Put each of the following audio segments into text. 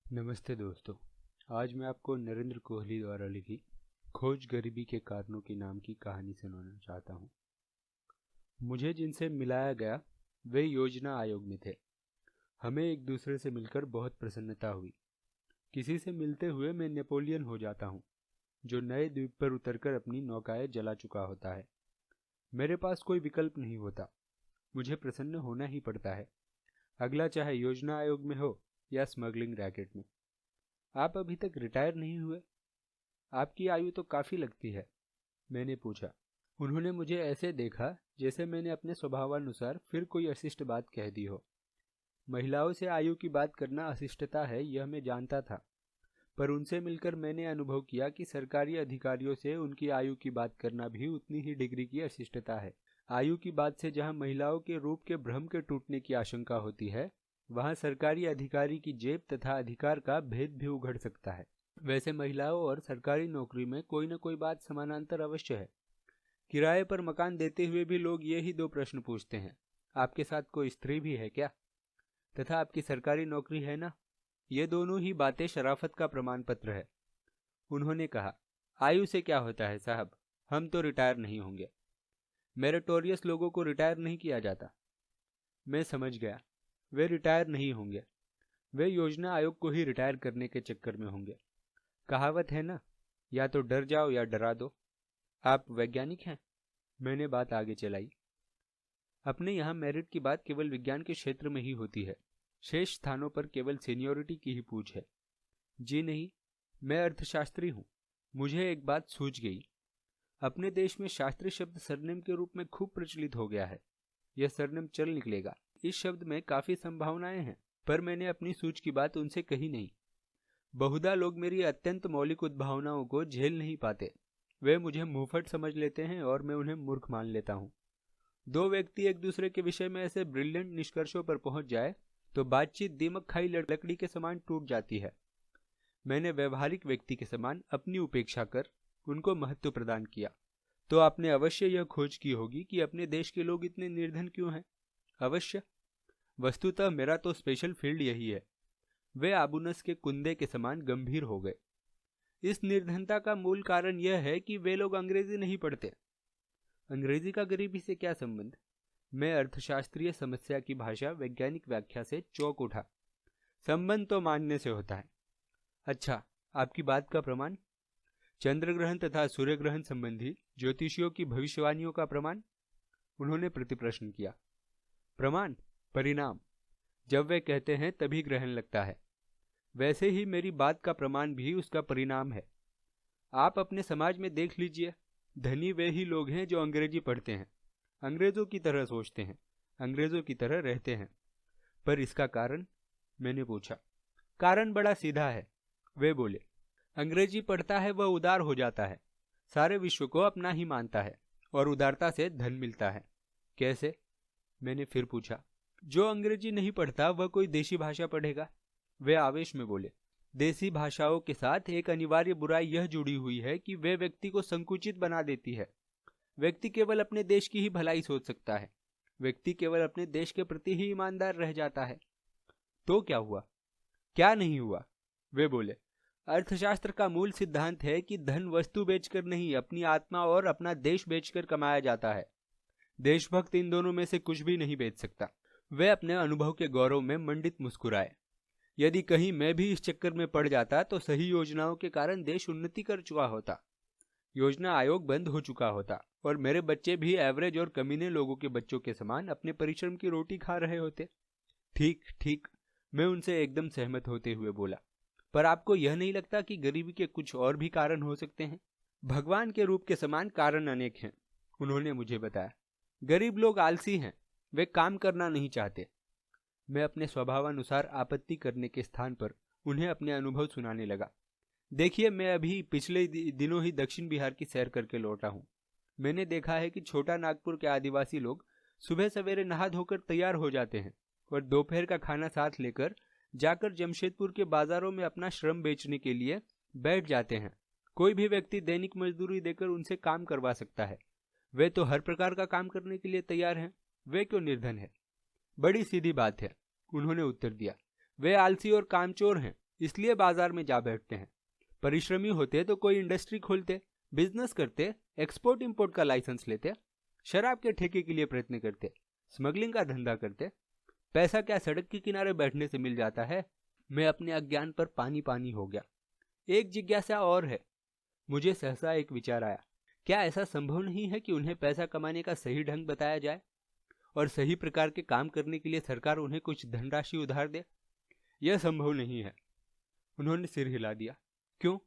नमस्ते दोस्तों। आज मैं आपको नरेंद्र कोहली द्वारा लिखी खोज गरीबी के कारणों की नाम की कहानी सुनाना चाहता हूँ। मुझे जिनसे मिलाया गया वे योजना आयोग में थे। हमें एक दूसरे से मिलकर बहुत प्रसन्नता हुई। किसी से मिलते हुए मैं नेपोलियन हो जाता हूँ, जो नए द्वीप पर उतरकर अपनी नौकाएं जला चुका होता है। मेरे पास कोई विकल्प नहीं होता, मुझे प्रसन्न होना ही पड़ता है, अगला चाहे योजना आयोग में हो या स्मगलिंग रैकेट में। आप अभी तक रिटायर नहीं हुए? आपकी आयु तो काफी लगती है, मैंने पूछा। उन्होंने मुझे ऐसे देखा जैसे मैंने अपने स्वभावानुसार फिर कोई अशिष्ट बात कह दी हो। महिलाओं से आयु की बात करना अशिष्टता है, यह मैं जानता था, पर उनसे मिलकर मैंने अनुभव किया कि सरकारी अधिकारियों से उनकी आयु की बात करना भी उतनी ही डिग्री की अशिष्टता है। आयु की बात से जहां महिलाओं के रूप के भ्रम के टूटने की आशंका होती है, वहां सरकारी अधिकारी की जेब तथा अधिकार का भेद भी उघड़ सकता है। वैसे महिलाओं और सरकारी नौकरी में कोई न कोई बात समानांतर अवश्य है। किराए पर मकान देते हुए भी लोग ये ही दो प्रश्न पूछते हैं, आपके साथ कोई स्त्री भी है क्या, तथा आपकी सरकारी नौकरी है ना। ये दोनों ही बातें शराफत का प्रमाण पत्र है। उन्होंने कहा, आयु से क्या होता है साहब, हम तो रिटायर नहीं होंगे। मेरिटोरियस लोगों को रिटायर नहीं किया जाता। मैं समझ गया, वे रिटायर नहीं होंगे, वे योजना आयोग को ही रिटायर करने के चक्कर में होंगे। कहावत है ना, या तो डर जाओ या डरा दो। आप वैज्ञानिक हैं? मैंने बात आगे चलाई। अपने यहाँ मेरिट की बात केवल विज्ञान के क्षेत्र में ही होती है, शेष स्थानों पर केवल सीनियोरिटी की ही पूछ है। जी नहीं, मैं अर्थशास्त्री हूँ। मुझे एक बात सूझ गई। अपने देश में शास्त्री शब्द सरनेम के रूप में खूब प्रचलित हो गया है। यह सरनेम चल निकलेगा। इस शब्द में काफी संभावनाएं हैं, पर मैंने अपनी सूझ की बात उनसे कही नहीं। बहुधा लोग मेरी अत्यंत मौलिक उद्भावनाओं को झेल नहीं पाते। वे मुझे मुंहफट समझ लेते हैं और मैं उन्हें मूर्ख मान लेता हूँ। दो व्यक्ति एक दूसरे के विषय में ऐसे ब्रिलियंट निष्कर्षों पर पहुंच जाए तो बातचीत दीमक खाई लकड़ी के समान टूट जाती है। मैंने व्यवहारिक व्यक्ति के समान अपनी उपेक्षा कर उनको महत्व प्रदान किया। तो आपने अवश्य यह खोज की होगी कि अपने देश के लोग इतने निर्धन क्यों हैं। अवश्य। वस्तुतः मेरा तो स्पेशल फील्ड यही है। वे आबूनस के कुंदे के समान गंभीर हो गए। इस निर्धनता का मूल कारण यह है कि वे लोग अंग्रेजी नहीं पढ़ते। अंग्रेजी का गरीबी से क्या संबंध? मैं अर्थशास्त्रीय समस्या की भाषा वैज्ञानिक व्याख्या से चौंक उठा। संबंध तो मानने से होता है। अच्छा, आपकी बात का प्रमाण? चंद्र ग्रहण तथा सूर्य ग्रहण संबंधी ज्योतिषियों की भविष्यवाणियों का प्रमाण? उन्होंने प्रतिप्रश्न किया। प्रमाण? परिणाम। जब वे कहते हैं तभी ग्रहण लगता है। वैसे ही मेरी बात का प्रमाण भी उसका परिणाम है। आप अपने समाज में देख लीजिए, धनी वे ही लोग हैं जो अंग्रेजी पढ़ते हैं, अंग्रेजों की तरह सोचते हैं, अंग्रेजों की तरह रहते हैं। पर इसका कारण? मैंने पूछा। कारण बड़ा सीधा है, वे बोले। अंग्रेजी पढ़ता है वह उदार हो जाता है, सारे विश्व को अपना ही मानता है और उदारता से धन मिलता है। कैसे? मैंने फिर पूछा। जो अंग्रेजी नहीं पढ़ता वह कोई देशी भाषा पढ़ेगा। वे आवेश में बोले। देसी भाषाओं के साथ एक अनिवार्य बुराई यह जुड़ी हुई है कि वे व्यक्ति को संकुचित बना देती है। व्यक्ति केवल अपने देश की ही भलाई सोच सकता है। व्यक्ति केवल अपने देश के प्रति ही ईमानदार रह जाता है। तो क्या हुआ? क्या नहीं हुआ? वे बोले। अर्थशास्त्र का मूल सिद्धांत है कि धन वस्तु बेचकर नहीं, अपनी आत्मा और अपना देश बेचकर कमाया जाता है। देशभक्त इन दोनों में से कुछ भी नहीं बेच सकता। वे अपने अनुभव के गौरव में मंडित मुस्कुराए। यदि कहीं मैं भी इस चक्कर में पड़ जाता तो सही योजनाओं के कारण देश उन्नति कर चुका होता, योजना आयोग बंद हो चुका होता और मेरे बच्चे भी एवरेज और कमीने लोगों के बच्चों के समान अपने परिश्रम की रोटी खा रहे होते। ठीक ठीक, मैं उनसे एकदम सहमत होते हुए बोला। पर आपको यह नहीं लगता कि गरीबी के कुछ और भी कारण हो सकते हैं? भगवान के रूप के समान कारण अनेक हैं, उन्होंने मुझे बताया। गरीब लोग आलसी हैं, वे काम करना नहीं चाहते। मैं अपने स्वभावानुसार आपत्ति करने के स्थान पर उन्हें अपने अनुभव सुनाने लगा। देखिए, मैं अभी पिछले दिनों ही दक्षिण बिहार की सैर करके लौटा हूँ। मैंने देखा है कि छोटा नागपुर के आदिवासी लोग सुबह सवेरे नहा धोकर तैयार हो जाते हैं और दोपहर का खाना साथ लेकर जाकर जमशेदपुर के बाजारों में अपना श्रम बेचने के लिए बैठ जाते हैं। कोई भी व्यक्ति दैनिक मजदूरी देकर उनसे काम करवा सकता है। वे तो हर प्रकार का काम करने के लिए तैयार हैं, वे क्यों निर्धन है? बड़ी सीधी बात है, उन्होंने उत्तर दिया। वे आलसी और कामचोर हैं, इसलिए बाजार में जा बैठते हैं। परिश्रमी होते तो कोई इंडस्ट्री खोलते, बिजनेस करते, एक्सपोर्ट इंपोर्ट का लाइसेंस लेते, शराब के ठेके के लिए प्रयत्न करते, स्मगलिंग का धंधा करते। पैसा क्या सड़क के किनारे बैठने से मिल जाता है? मैं अपने अज्ञान पर पानी पानी हो गया। एक जिज्ञासा और है। मुझे सहसा एक विचार आया, क्या ऐसा संभव नहीं है कि उन्हें पैसा कमाने का सही ढंग बताया जाए और सही प्रकार के काम करने के लिए सरकार उन्हें कुछ धनराशि उधार दे? यह संभव नहीं है। उन्होंने सिर हिला दिया। क्यों?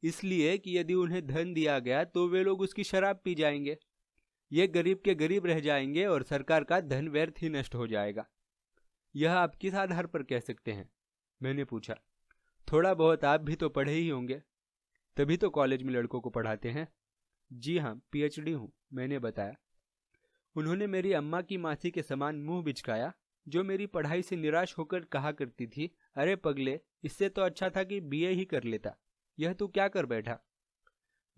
इसलिए कि यदि उन्हें धन दिया गया तो वे लोग उसकी शराब पी जाएंगे, ये गरीब के गरीब रह जाएंगे और सरकार का धन व्यर्थ ही नष्ट हो जाएगा। यह आप किस आधार पर कह सकते हैं? मैंने पूछा। थोड़ा बहुत आप भी तो पढ़े ही होंगे, तभी तो कॉलेज में लड़कों को पढ़ाते हैं। जी हाँ, पीएचडी हूँ, मैंने बताया। उन्होंने मेरी अम्मा की माथी के समान मुंह बिचकाया, जो मेरी पढ़ाई से निराश होकर कहा करती थी, अरे पगले, इससे तो अच्छा था कि बीए ही कर लेता, यह तू क्या कर बैठा?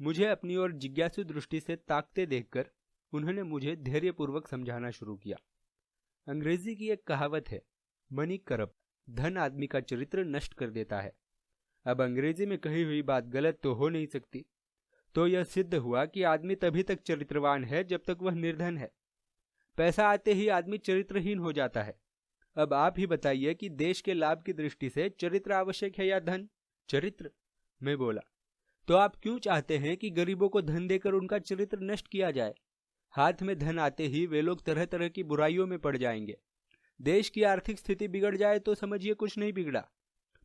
मुझे अपनी ओर जिज्ञासु दृष्टि से ताकते देखकर उन्होंने मुझे धैर्यपूर्वक समझाना शुरू किया। अंग्रेजी की एक कहावत है, मनी करप्ट, धन आदमी का चरित्र नष्ट कर देता है। अब अंग्रेजी में कही हुई बात गलत तो हो नहीं सकती। तो यह सिद्ध हुआ कि आदमी तभी तक चरित्रवान है जब तक वह निर्धन है। पैसा आते ही आदमी चरित्रहीन हो जाता है। अब आप ही बताइए कि देश के लाभ की दृष्टि से चरित्र आवश्यक है या धन? चरित्र, मैं बोला। तो आप क्यों चाहते हैं कि गरीबों को धन देकर उनका चरित्र नष्ट किया जाए? हाथ में धन आते ही वे लोग तरह तरह की बुराइयों में पड़ जाएंगे। देश की आर्थिक स्थिति बिगड़ जाए तो समझिए कुछ नहीं बिगड़ा,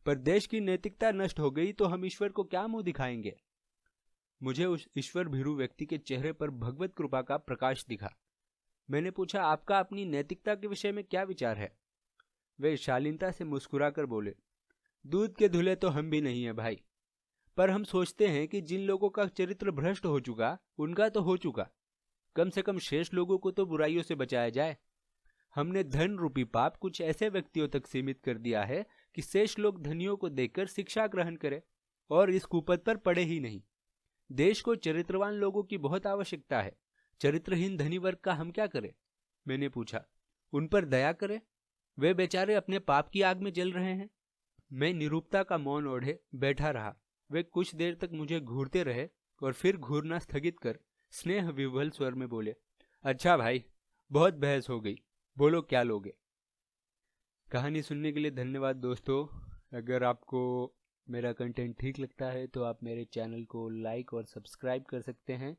पर देश की नैतिकता नष्ट हो गई तो हम ईश्वर को क्या मुंह दिखाएंगे? मुझे उस ईश्वर भीरू व्यक्ति के चेहरे पर भगवत कृपा का प्रकाश दिखा। मैंने पूछा, आपका अपनी नैतिकता के विषय में क्या विचार है? वे शालीनता से मुस्कुराकर बोले, दूध के धुले तो हम भी नहीं है भाई, पर हम सोचते हैं कि जिन लोगों का चरित्र भ्रष्ट हो चुका उनका तो हो चुका, कम से कम शेष लोगों को तो बुराइयों से बचाया जाए। हमने धन रूपी पाप कुछ ऐसे व्यक्तियों तक सीमित कर दिया है कि शेष लोग धनियों को देखकर शिक्षा ग्रहण करें और इस कुपथ पर पड़े ही नहीं। देश को चरित्रवान लोगों की बहुत आवश्यकता है। चरित्रहीन धनी वर्ग का हम क्या करें? मैंने पूछा। उन पर दया करें, वे बेचारे अपने पाप की आग में जल रहे हैं। मैं निरूपता का मौन ओढ़े बैठा रहा। वे कुछ देर तक मुझे घूरते रहे और फिर घूरना स्थगित कर स्नेह विह्वल स्वर में बोले, अच्छा भाई, बहुत बहस हो गई, बोलो क्या लोगे? कहानी सुनने के लिए धन्यवाद दोस्तों। अगर आपको मेरा कंटेंट ठीक लगता है तो आप मेरे चैनल को लाइक और सब्सक्राइब कर सकते हैं।